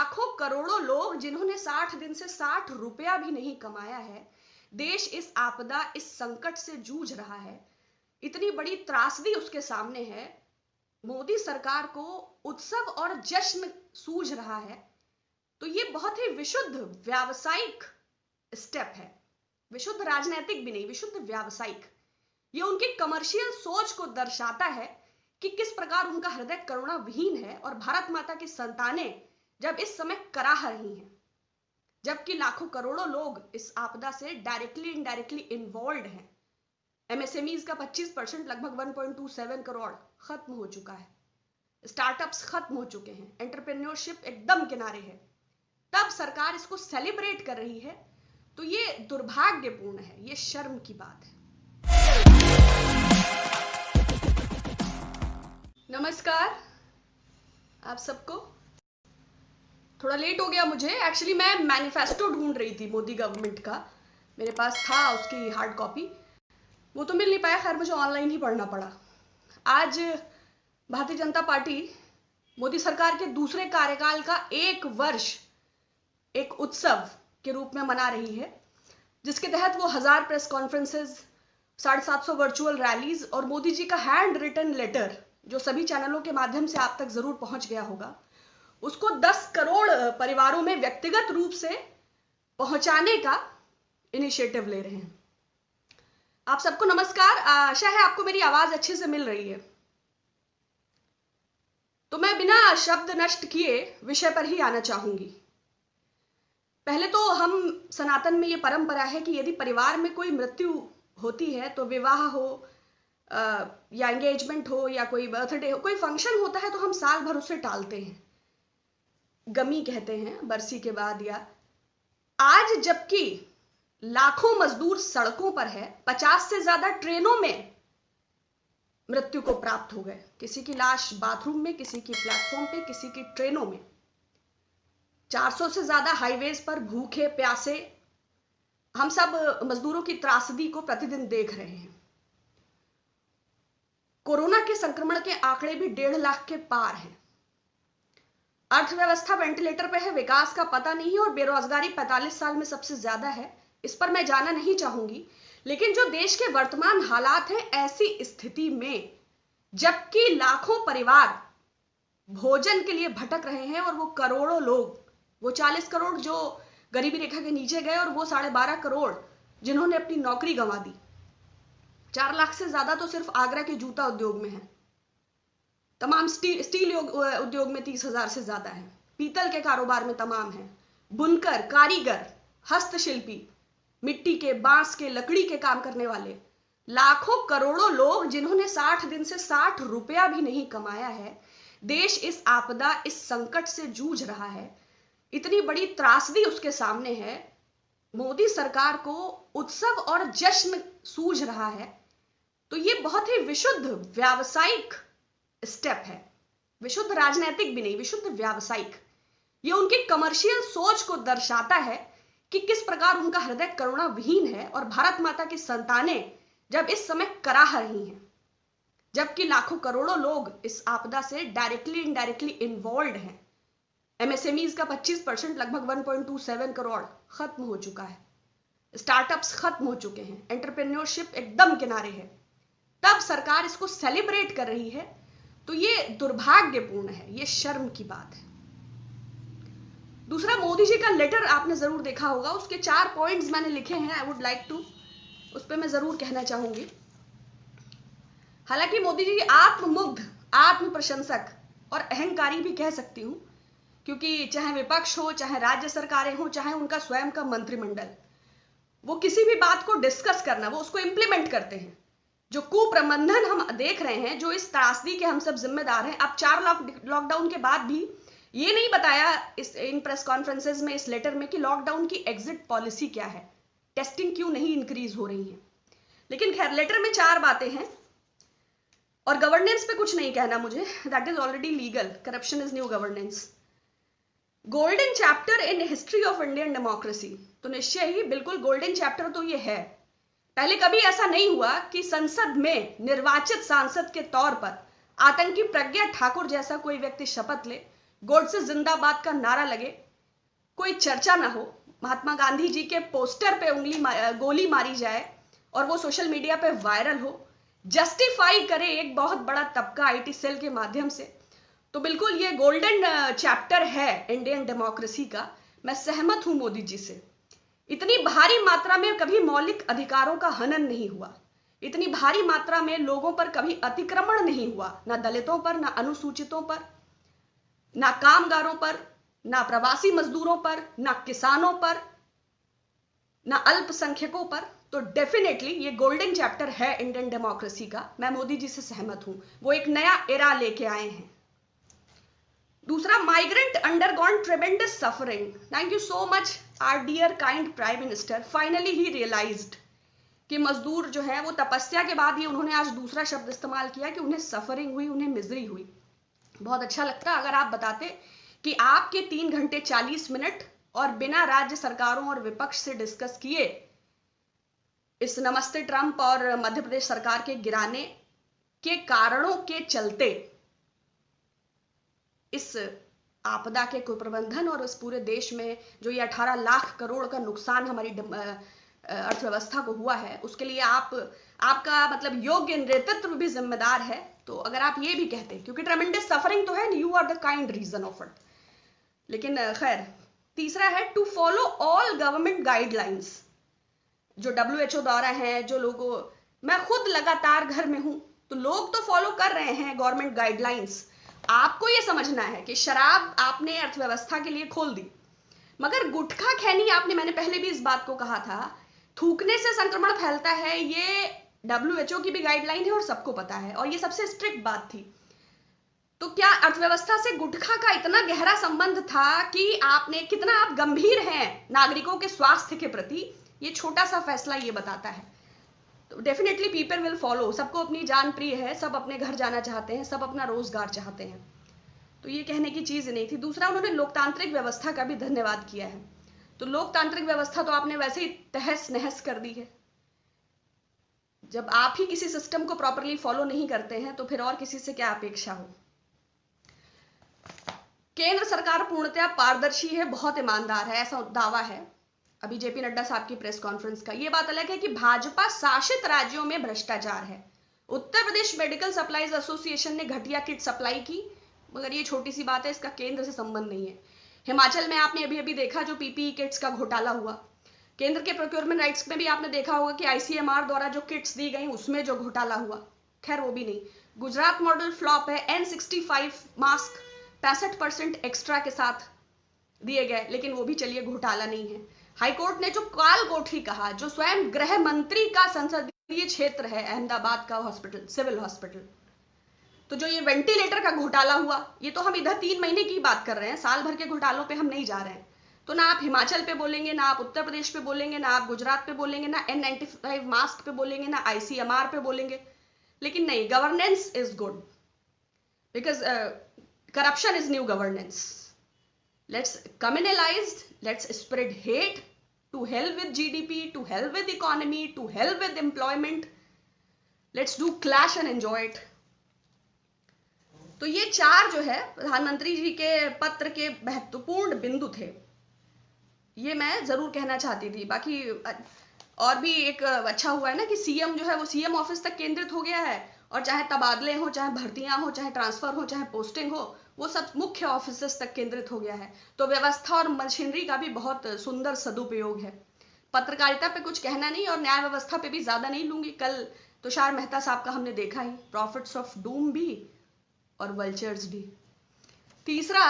लाखों करोड़ों लोग जिन्होंने 60 दिन से 60 रुपया भी नहीं कमाया है। देश इस आपदा, इस संकट से जूझ रहा है। इतनी बड़ी त्रासदी उसके सामने है। मोदी सरकार को उत्सव और जश्न सूझ रहा है। तो ये बहुत ही विशुद्ध व्यावसायिक स्टेप है। विशुद्ध राजनीतिक भी नहीं, विशुद्ध व्यावसायिक। ये उनकी कमर्शियल सोच को दर्शाता है कि किस प्रकार उनका हृदय करुणा विहीन है और भारत माता की संतानें जब इस समय कराह रही हैं, जबकि लाखों करोड़ों लोग इस आपदा से डायरेक्टली इनडायरेक्टली इन्वॉल्व हैं। एमएसएमईज का 25% लगभग 1.27 करोड़ खत्म हो चुका है। स्टार्टअप्स खत्म हो चुके हैं। एंटरप्रेन्योरशिप एकदम किनारे है। तब सरकार इसको सेलिब्रेट कर रही है, तो ये दुर्भाग्यपूर्ण है, ये शर्म की बात है। नमस्कार आप सबको। थोड़ा लेट हो गया मुझे। एक्चुअली मैं मैनिफेस्टो ढूंढ रही थी मोदी गवर्नमेंट का। मेरे पास था उसकी हार्ड कॉपी, वो तो मिल नहीं पाया। खैर मुझे ऑनलाइन ही पढ़ना पड़ा। आज भारतीय जनता पार्टी मोदी सरकार के दूसरे कार्यकाल का 1 वर्ष एक उत्सव के रूप में मना रही है, जिसके तहत वो 1000 प्रेस कॉन्फ्रेंसेज, 750 वर्चुअल रैलीज और मोदी जी का हैंड रिटन लेटर, जो सभी चैनलों के माध्यम से आप तक जरूर पहुंच गया होगा, उसको 10 करोड़ परिवारों में व्यक्तिगत रूप से पहुंचाने का इनिशिएटिव ले रहे हैं। आप सबको नमस्कार। आशा है आपको मेरी आवाज अच्छे से मिल रही है। तो मैं बिना शब्द नष्ट किए विषय पर ही आना चाहूंगी। पहले तो हम सनातन में ये परंपरा है कि यदि परिवार में कोई मृत्यु होती है तो विवाह हो या एंगेजमेंट हो या कोई बर्थडे हो, कोई फंक्शन होता है, तो हम साल भर उसे टालते हैं, गमी कहते हैं बरसी के बाद। या आज जबकि लाखों मजदूर सड़कों पर है, 50 से ज्यादा ट्रेनों में मृत्यु को प्राप्त हो गए। किसी की लाश बाथरूम में, किसी की प्लेटफॉर्म पे, किसी की ट्रेनों में। 400 से ज्यादा हाईवेज पर भूखे प्यासे हम सब मजदूरों की त्रासदी को प्रतिदिन देख रहे हैं। कोरोना के संक्रमण के आंकड़े भी 1.5 लाख के पार हैं। अर्थव्यवस्था वेंटिलेटर पे है, विकास का पता नहीं है और बेरोजगारी 45 साल में सबसे ज्यादा है। इस पर मैं जाना नहीं चाहूंगी, लेकिन जो देश के वर्तमान हालात हैं, ऐसी स्थिति में जबकि लाखों परिवार भोजन के लिए भटक रहे हैं और वो करोड़ों लोग, वो 40 करोड़ जो गरीबी रेखा के नीचे गए और वो 12.5 करोड़ जिन्होंने अपनी नौकरी गंवा दी। 4 लाख से ज्यादा तो सिर्फ आगरा के जूता उद्योग में है। तमाम स्टील उद्योग में 30,000 से ज्यादा है। पीतल के कारोबार में तमाम है। बुनकर, कारीगर, हस्तशिल्पी, मिट्टी के, बांस के, लकड़ी के काम करने वाले लाखों करोड़ों लोग जिन्होंने 60 दिन से 60 रुपया भी नहीं कमाया है। देश इस आपदा, इस संकट से जूझ रहा है। इतनी बड़ी त्रासदी उसके सामने है। मोदी सरकार को उत्सव और जश्न सूझ रहा है। तो ये बहुत ही विशुद्ध व्यावसायिक स्टेप है। विशुद्ध राजनीतिक भी नहीं, विशुद्ध व्यावसायिक। ये उनकी कमर्शियल सोच को दर्शाता है कि किस प्रकार उनका हृदय करुणा विहीन है और भारत माता की संतानें जब इस समय कराह रही हैं, जबकि लाखों करोड़ों लोग इस आपदा से डायरेक्टली इनडायरेक्टली इन्वॉल्व हैं। एमएसएमईज का 25% लगभग 1.27 करोड़ खत्म हो चुका है। स्टार्टअप्स खत्म हो चुके हैं। एंटरप्रेन्योरशिप एकदम किनारे है। तब सरकार इसको सेलिब्रेट कर रही है, तो ये दुर्भाग्यपूर्ण है, ये शर्म की बात है। दूसरा, मोदी जी का लेटर आपने जरूर देखा होगा। उसके 4 पॉइंट्स मैंने लिखे हैं। आई वुड लाइक टू, उस पर मैं जरूर कहना चाहूंगी। हालांकि मोदी जी आत्ममुग्ध, आत्म प्रशंसक और अहंकारी भी कह सकती हूं, क्योंकि चाहे विपक्ष हो, चाहे राज्य सरकारें हो, चाहे उनका स्वयं का मंत्रिमंडल, वो किसी भी बात को डिस्कस करना, वो उसको इंप्लीमेंट करते हैं। जो कुप्रबंधन हम देख रहे हैं, जो इस त्रासदी के हम सब जिम्मेदार हैं। अब 4 लॉकडाउन के बाद भी ये नहीं बताया इन प्रेस कॉन्फ्रेंसेज में, इस लेटर में, कि लॉकडाउन की एग्जिट पॉलिसी क्या है, टेस्टिंग क्यों नहीं इंक्रीज हो रही है। लेकिन खैर, लेटर में 4 बातें हैं और गवर्नेंस पे कुछ नहीं कहना मुझे, that is already legal. Corruption is new governance. Golden chapter in history of Indian democracy, तो निश्चय ही बिल्कुल गोल्डन चैप्टर तो ये है। पहले कभी ऐसा नहीं हुआ कि संसद में निर्वाचित सांसद के तौर पर आतंकी प्रज्ञा ठाकुर जैसा कोई व्यक्ति शपथ ले, गोडसे जिंदाबाद का नारा लगे, कोई चर्चा ना हो, महात्मा गांधी जी के पोस्टर पे गोली मारी जाए और वो सोशल मीडिया पे वायरल हो, जस्टिफाई करे एक बहुत बड़ा तबका आईटी सेल के माध्यम से, तो बिल्कुल ये गोल्डन चैप्टर है इंडियन डेमोक्रेसी का। मैं सहमत हूं मोदी जी से। इतनी भारी मात्रा में कभी मौलिक अधिकारों का हनन नहीं हुआ, इतनी भारी मात्रा में लोगों पर कभी अतिक्रमण नहीं हुआ, ना दलितों पर, ना अनुसूचितों पर, ना कामगारों पर, ना प्रवासी मजदूरों पर, ना किसानों पर, ना अल्पसंख्यकों पर। तो डेफिनेटली ये गोल्डन चैप्टर है इंडियन डेमोक्रेसी का। मैं मोदी जी से सहमत हूं, वो एक नया एरा लेके आए हैं। दूसरा, migrant undergone tremendous suffering. Thank you so much our dear kind prime minister. Finally he realized कि मजदूर जो है वो तपस्या के बाद ही उन्होंने आज दूसरा शब्द इस्तेमाल किया कि उन्हें सफरिंग हुई, उन्हें मिजरी हुई। बहुत अच्छा लगता अगर आप बताते कि आपके 3 घंटे 40 मिनट और बिना राज्य सरकारों और विपक्ष से डिस्कस किए इस नमस्ते ट्रंप और मध्य प्रदेश सरकार के गिराने के कारणों के चलते इस आपदा के कुप्रबंधन और इस पूरे देश में जो ये 18 लाख करोड़ का नुकसान हमारी अर्थव्यवस्था को हुआ है, उसके लिए आपका मतलब योग्य नेतृत्व भी जिम्मेदार है। तो अगर आप ये भी कहते, क्योंकि ट्रेमेंडस सफरिंग तो है, you are the kind reason of it. लेकिन खैर, तीसरा है to follow all government guidelines, जो WHO द्वारा है, जो लोगों, मैं खुद लगातार घर में हूं तो लोग तो फॉलो कर रहे हैं गवर्नमेंट गाइडलाइंस। आपको यह समझना है कि शराब आपने अर्थव्यवस्था के लिए खोल दी, मगर गुटखा खैनी आपने, मैंने पहले भी इस बात को कहा था, थूकने से संक्रमण फैलता है, ये WHO की भी गाइडलाइन है और सबको पता है, और ये सबसे स्ट्रिक्ट बात थी। तो क्या अर्थव्यवस्था से गुटखा का इतना गहरा संबंध था कि आपने, कितना आप गंभीर हैं नागरिकों के स्वास्थ्य के प्रति, ये छोटा सा फैसला ये बताता है। तो डेफिनेटली पीपल विल फॉलो। सबको अपनी जान प्रिय है, सब अपने घर जाना चाहते हैं, सब अपना रोजगार चाहते हैं, तो ये कहने की चीज नहीं थी। दूसरा, उन्होंने लोकतांत्रिक व्यवस्था का भी धन्यवाद किया है। तो लोकतांत्रिक व्यवस्था तो आपने वैसे ही तहस नहस कर दी है। जब आप ही किसी सिस्टम को प्रॉपरली फॉलो नहीं करते हैं तो फिर और किसी से क्या अपेक्षा हो। केंद्र सरकार पूर्णतया पारदर्शी है, बहुत ईमानदार है, ऐसा दावा है अभी जेपी नड्डा साहब की प्रेस कॉन्फ्रेंस का। यह बात अलग है कि भाजपा शासित राज्यों में भ्रष्टाचार है। Uttar Pradesh medical supplies association ने घटिया किट सप्लाई की, मगर ये छोटी सी बात है, इसका केंद्र से संबंध नहीं है। हिमाचल में आपने अभी अभी देखा जो पीपीई किट्स का घोटाला हुआ, केंद्र के प्रोक्योरमेंट राइट्स में भी आपने देखा होगा कि ICMR द्वारा जो किट्स दी गई उसमें जो घोटाला हुआ, खैर वो भी नहीं। गुजरात मॉडल फ्लॉप है, N95 मास्क 65% एक्स्ट्रा के साथ दिए गए, लेकिन वो भी चलिए घोटाला नहीं है। हाईकोर्ट ने जो काल कोठरी कहा, जो स्वयं गृह मंत्री का संसदीय क्षेत्र है अहमदाबाद का हॉस्पिटल, सिविल हॉस्पिटल, तो जो ये वेंटिलेटर का घोटाला हुआ, ये तो हम इधर 3 महीने की बात कर रहे हैं, साल भर के घोटालों पे हम नहीं जा रहे हैं। तो ना आप हिमाचल पे बोलेंगे, ना आप उत्तर प्रदेश पे बोलेंगे, ना आप गुजरात पे बोलेंगे, ना N95 मास्क पे बोलेंगे, ना ICMR पे बोलेंगे। लेकिन नहीं, governance is good because corruption is new governance. Let's communalize, let's spread hate, to hell with GDP, to hell with economy, to hell with employment. Let's do clash and enjoy it. तो ये 4 जो है प्रधानमंत्री जी के पत्र के महत्वपूर्ण बिंदु थे, ये मैं जरूर कहना चाहती थी। बाकी और भी एक अच्छा हुआ है ना कि सीएम जो है वो सीएम ऑफिस तक केंद्रित हो गया है, और चाहे तबादले हो, चाहे भर्तियां हो, चाहे ट्रांसफर हो, चाहे पोस्टिंग हो, वो सब मुख्य ऑफिस तक केंद्रित हो गया है। तो व्यवस्था और मशीनरी का भी बहुत सुंदर सदुपयोग है। पत्रकारिता पे कुछ कहना नहीं और न्याय व्यवस्था पे भी ज्यादा नहीं लूंगी। कल तुषार मेहता साहब का हमने देखा ही, प्रॉफिट्स ऑफ डूम भी और वल्चर्स भी। तीसरा,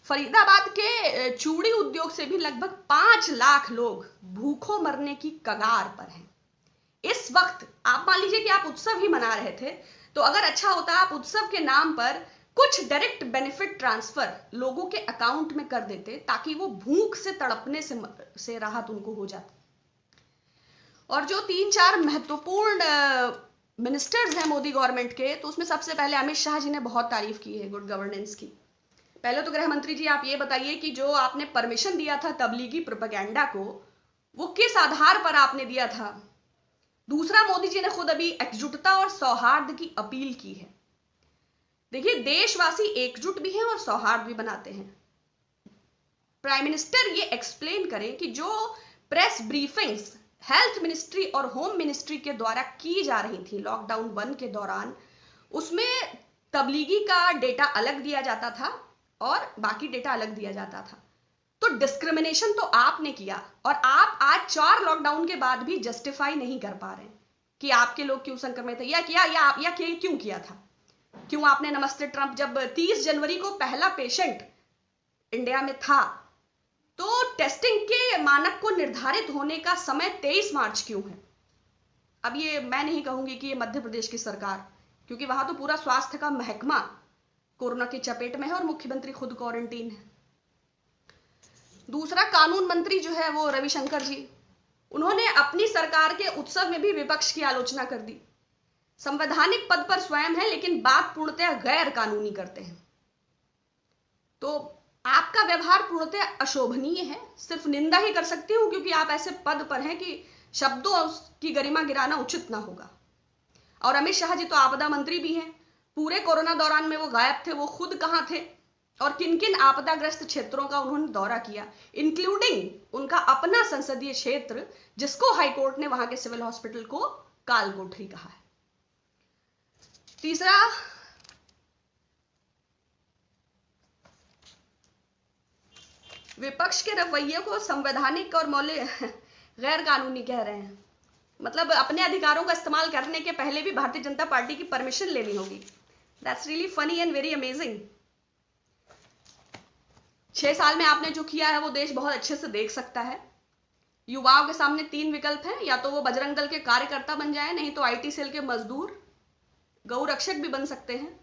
फरीदाबाद के चूड़ी उद्योग से भी लगभग 5 लाख लोग भूखों मरने की कगार पर हैं। इस वक्त आप मान लीजिए कि आप उत्सव ही मना रहे थे, तो अगर अच्छा होता आप उत्सव के नाम पर कुछ डायरेक्ट बेनिफिट ट्रांसफर लोगों के अकाउंट में कर देते, ताकि वो भूख से तड़पने से राहत उनको हो जाती। और जो 3-4 महत्वपूर्ण मिनिस्टर्स हैं मोदी गवर्नमेंट के, तो उसमें सबसे पहले अमित शाह जी ने बहुत तारीफ की है गुड गवर्नेंस की। पहले तो गृह मंत्री जी आप ये बताइए कि जो आपने परमिशन दिया था तबलीगी प्रोपेगेंडा को, वो किस आधार पर आपने दिया था। दूसरा, मोदी जी ने खुद अभी एकजुटता और सौहार्द की अपील की है। देखिए, देशवासी एकजुट भी हैं और सौहार्द भी बनाते हैं। प्राइम मिनिस्टर ये एक्सप्लेन करें कि जो प्रेस ब्रीफिंग्स हेल्थ मिनिस्ट्री और होम मिनिस्ट्री के द्वारा की जा रही थी लॉकडाउन 1 के दौरान, उसमें तबलीगी का डेटा अलग दिया जाता था और बाकी डेटा अलग दिया जाता था। तो डिस्क्रिमिनेशन तो आपने किया और आप आज 4 लॉकडाउन के बाद भी जस्टिफाई नहीं कर पा रहे कि आपके लोग क्यों संक्रमित है या क्यों किया था। क्यों आपने नमस्ते ट्रंप, जब 30 जनवरी को पहला पेशेंट इंडिया में था तो टेस्टिंग के मानक को निर्धारित होने का समय 23 मार्च क्यों है? अब ये मैं नहीं कहूंगी कि ये मध्य प्रदेश की सरकार, क्योंकि वहां तो पूरा स्वास्थ्य का महकमा कोरोना की चपेट में है और मुख्यमंत्री खुद क्वारंटीन है। दूसरा, कानून मंत्री जो है वो रविशंकर जी, उन्होंने अपनी सरकार के उत्सव में भी विपक्ष की आलोचना कर दी। संवैधानिक पद पर स्वयं है लेकिन बात पूर्णतः गैर कानूनी करते हैं। तो आपका व्यवहार पूर्णतः अशोभनीय है। सिर्फ निंदा ही कर सकती हूं क्योंकि आप ऐसे पद पर हैं कि शब्दों की गरिमा गिराना उचित ना होगा। और अमित शाह जी तो आपदा मंत्री भी हैं। पूरे कोरोना दौरान में वो गायब थे, वो खुद कहां थे और किन किन आपदाग्रस्त क्षेत्रों का उन्होंने दौरा किया, इंक्लूडिंग उनका अपना संसदीय क्षेत्र जिसको हाईकोर्ट ने वहां के सिविल हॉस्पिटल को काल कोठरी कहा है। तीसरा, विपक्ष के रवैये को संवैधानिक और मौलिक गैर कानूनी कह रहे हैं। मतलब अपने अधिकारों का इस्तेमाल करने के पहले भी भारतीय जनता पार्टी की परमिशन लेनी होगी। That's really funny and very amazing. 6 साल में आपने जो किया है वो देश बहुत अच्छे से देख सकता है। युवाओं के सामने 3 विकल्प हैं, या तो वो बजरंग दल के कार्यकर्ता बन जाए, नहीं तो आईटी सेल के मजदूर, गौ रक्षक भी बन सकते हैं।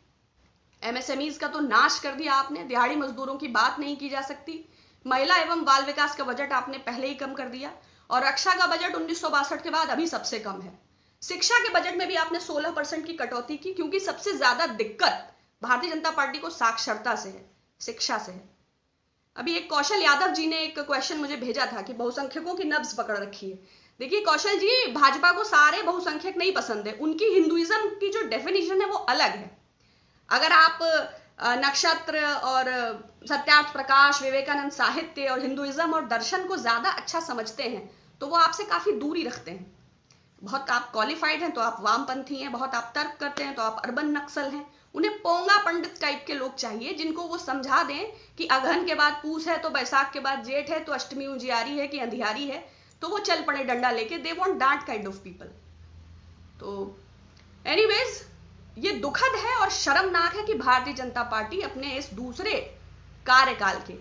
एमएसएमईज का तो नाश कर दिया आपने, दिहाड़ी मजदूरों की बात नहीं की जा सकती। महिला एवं बाल विकास का बजट आपने पहले ही कम कर दिया और रक्षा का बजट 1962 के बाद अभी सबसे कम है। शिक्षा के बजट में भी आपने 16% की कटौती की, क्योंकि सबसे ज्यादा दिक्कत भारतीय जनता पार्टी को साक्षरता से है, शिक्षा से है। अभी एक कौशल यादव जी ने एक क्वेश्चन मुझे भेजा था कि बहुसंख्यकों की नब्ज पकड़ रखी है। देखिए कौशल जी, भाजपा को सारे बहुसंख्यक नहीं पसंद है, उनकी हिंदुइज्म की जो डेफिनेशन है वो अलग है। अगर आप नक्षत्र और सत्यार्थ प्रकाश, विवेकानंद साहित्य और हिंदुइज्म और दर्शन को ज्यादा अच्छा समझते हैं तो वो आपसे काफी दूरी रखते हैं। बहुत आप क्वालिफाइड हैं तो आप वामपंथी हैं, बहुत आप तर्क करते हैं तो आप अर्बन नक्सल हैं। उन्हें पोंगा पंडित टाइप के लोग चाहिए जिनको वो समझा दें कि अगहन के बाद पूस है तो बैसाख के बाद जेठ है, तो अष्टमी उजियारी है कि अंधियारी है, तो वो चल पड़े डंडा लेके। They want that kind of people. तो एनीवेज, ये दुखद है और शर्मनाक है कि भारतीय जनता पार्टी अपने इस दूसरे कार्यकाल के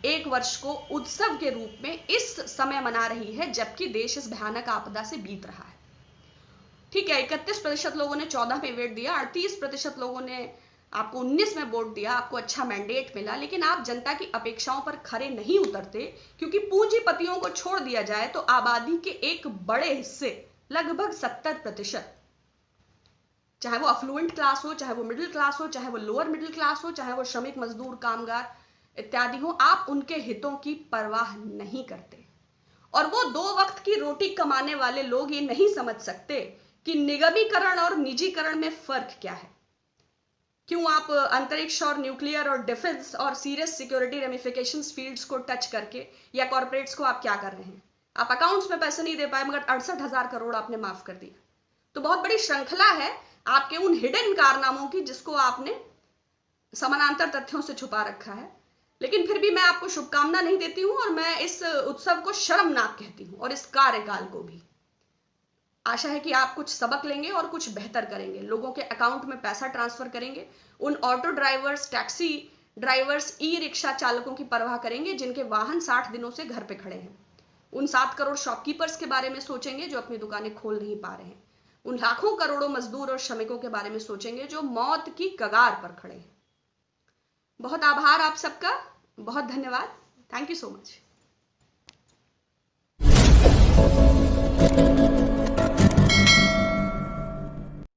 1 वर्ष को उत्सव के रूप में इस समय मना रही है, जबकि देश इस भयानक आपदा से बीत रहा है। ठीक है, 31% लोगों ने 14 में वोट दिया, 38% लोगों ने आपको 19 में वोट दिया, आपको अच्छा मैंडेट मिला, लेकिन आप जनता की अपेक्षाओं पर खरे नहीं उतरते, क्योंकि पूंजीपतियों को छोड़ दिया जाए तो आबादी के एक बड़े हिस्से, लगभग 70%, चाहे वो अफ्लुएंट क्लास हो, चाहे वो मिडिल क्लास हो, चाहे वो लोअर मिडिल क्लास हो, चाहे वो श्रमिक मजदूर कामगार इत्यादि हो, आप उनके हितों की परवाह नहीं करते। और वो 2 वक्त की रोटी कमाने वाले लोग ये नहीं समझ सकते कि निगमीकरण और निजीकरण में फर्क क्या है। क्यों आप अंतरिक्ष और न्यूक्लियर और डिफेंस और सीरियस सिक्योरिटी रेमिफिकेशंस फील्ड्स को टच करके, या कॉर्पोरेट्स को आप क्या कर रहे हैं? आप अकाउंट्स में पैसे नहीं दे पाए मगर 68,000 करोड़ आपने माफ कर दिया। तो बहुत बड़ी श्रृंखला है आपके उन हिडन कारनामों की जिसको आपने समानांतर तथ्यों से छुपा रखा है। लेकिन फिर भी मैं आपको शुभकामना नहीं देती हूं और मैं इस उत्सव को शर्मनाक कहती हूं और इस कार्यकाल को भी। आशा है कि आप कुछ सबक लेंगे और कुछ बेहतर करेंगे, लोगों के अकाउंट में पैसा ट्रांसफर करेंगे, उन auto drivers, taxi drivers, e rickshaw चालकों की परवाह करेंगे जिनके वाहन 60 दिनों से घर पे खड़े हैं। उन 7 करोड़ शॉपकीपर्स के बारे में सोचेंगे जो अपनी दुकानें खोल नहीं पा रहे हैं। उन लाखों करोड़ों मजदूर और श्रमिकों के बारे में सोचेंगे जो मौत की कगार पर खड़े हैं। बहुत आभार आप सबका, बहुत धन्यवाद। Thank you so much.